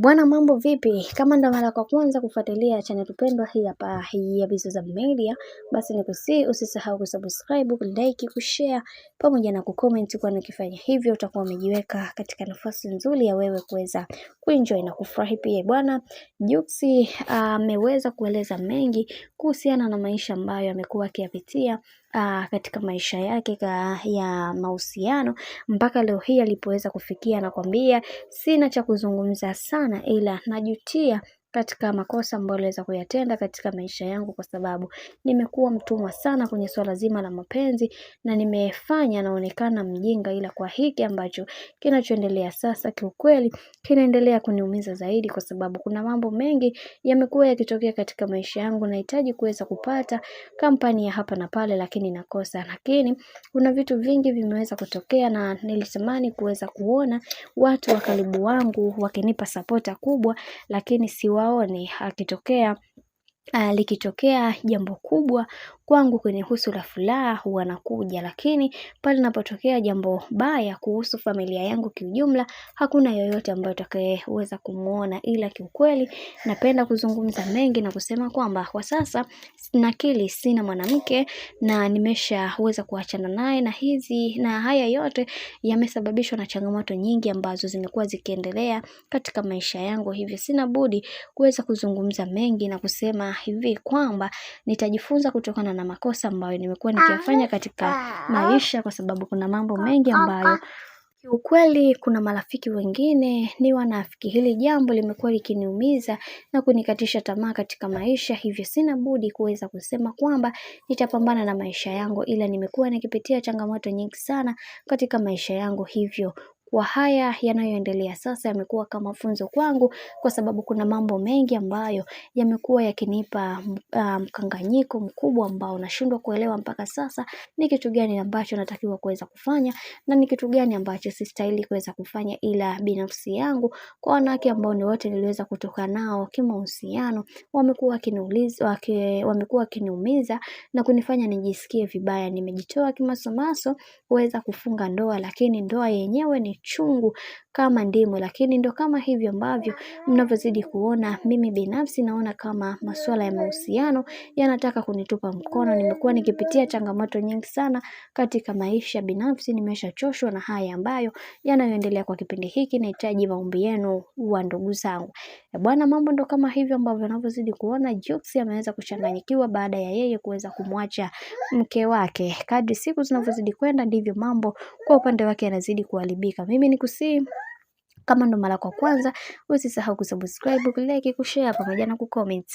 Bwana, mambo vipi? Kama ndo mara kwa kwanza kufuatilia channel pendwa hii hapa hii ya Bizoza Media, basi nikusihi usisahau kusubscribe, kulike, kushare pamoja na kucomment, kwa ukifanya hivyo utakuwa umejiweka katika nafasi nzuri ya wewe kuweza kuenjoy na kufurahi pia. Bwana Jux ameweza kueleza mengi kuhusiana na maisha ambayo amekuwa akiyapitia katika maisha yake ya mahusiano mpaka leo hii alipoweza kufikia. Nakwambia sina cha kuzungumza sana, ila najutia katika makosa ambayo niliweza kuyatenda katika maisha yangu, kwa sababu nimekuwa mtumwa sana kwenye swala zima la mapenzi na nimefanya naonekana mjinga, ila kwa hiki ambacho kinachoendelea sasa kiukweli kinaendelea kuniumiza zaidi, kwa sababu kuna mambo mengi yamekuwa yakitokea katika maisha yangu. Nahitaji kuweza kupata kampani ya hapa na pale, lakini nakosa. Lakini kuna vitu vingi vimeweza kutokea na nilitamani kuweza kuona watu wa karibu wangu wakinipa sapota kubwa, lakini siwaoni likitokea jambo kubwa kwangu kwenye husu la furaha huwa nakuja, lakini pale linapotokea jambo baya kuhusu familia yangu kiujumla, hakuna yoyote ambaye atakayeweza kumuona. Ila kiukweli napenda kuzungumza mengi na kusema kwamba kwa sasa nakili sina mwanamke na nimeshaweza kuachana naye, na haya yote yamesababishwa na changamoto nyingi ambazo zimekuwa zikiendelea katika maisha yangu. Hivyo sina budi kuweza kuzungumza mengi na kusema hivi kwamba nitajifunza kutokana na makosa ambayo nimekuwa nikiyafanya katika maisha, kwa sababu kuna mambo mengi ambayo kiukweli kuna marafiki wengine ni wanafiki. Hili jambo limekuwa likiniumiza na kunikatisha tamaa katika maisha. Hivyo sina budi kuweza kusema kwamba nitapambana na maisha yangu, ila nimekuwa nikipitia changamoto nyingi sana katika maisha yangu. Hivyo kwa haya yanayoendelea sasa yamekuwa kama funzo kwangu, kwa sababu kuna mambo mengi ambayo yamekuwa yakinipa mkanganyiko mkubwa ambao nashindwa kuelewa mpaka sasa ni kitu gani ambacho natakiwa kuweza kufanya na ni kitu gani ambacho sistahili kuweza kufanya. Ila binafsi yangu, kwa wanawake ambao ni wote niliweza kutoka nao kimahusiano, wamekuwa wakiniumiza na kunifanya nijisikie vibaya. Nimejitoa kimasomaso kuweza kufunga ndoa, lakini ndoa yenyewe ni chungu kama ndimu. Lakini ndo kama hivyo ambavyo mnavyozidi kuona, mimi binafsi naona kama masuala ya mahusiano yanataka kunitupa mkono. Nimekuwa nikipitia changamoto nyingi sana katika maisha binafsi, nimeshachoshwa na haya ambayo yanayoendelea kwa kipindi hiki. Nahitaji maombi yenu wa ndugu zangu. Bwana, mambo ndo kama hivyo ambavyo navyozidi kuona Jux ameweza kuchanganyikiwa baada ya yeye kuweza kumwacha mke wake. Kadri siku zinavyozidi kwenda ndivyo mambo kwa upande wake yanazidi kuharibika. Mimi nikusihi, kama ndo mara kwa kwanza, usisahau kusubscribe, kulike, kushare pamoja na kucomment.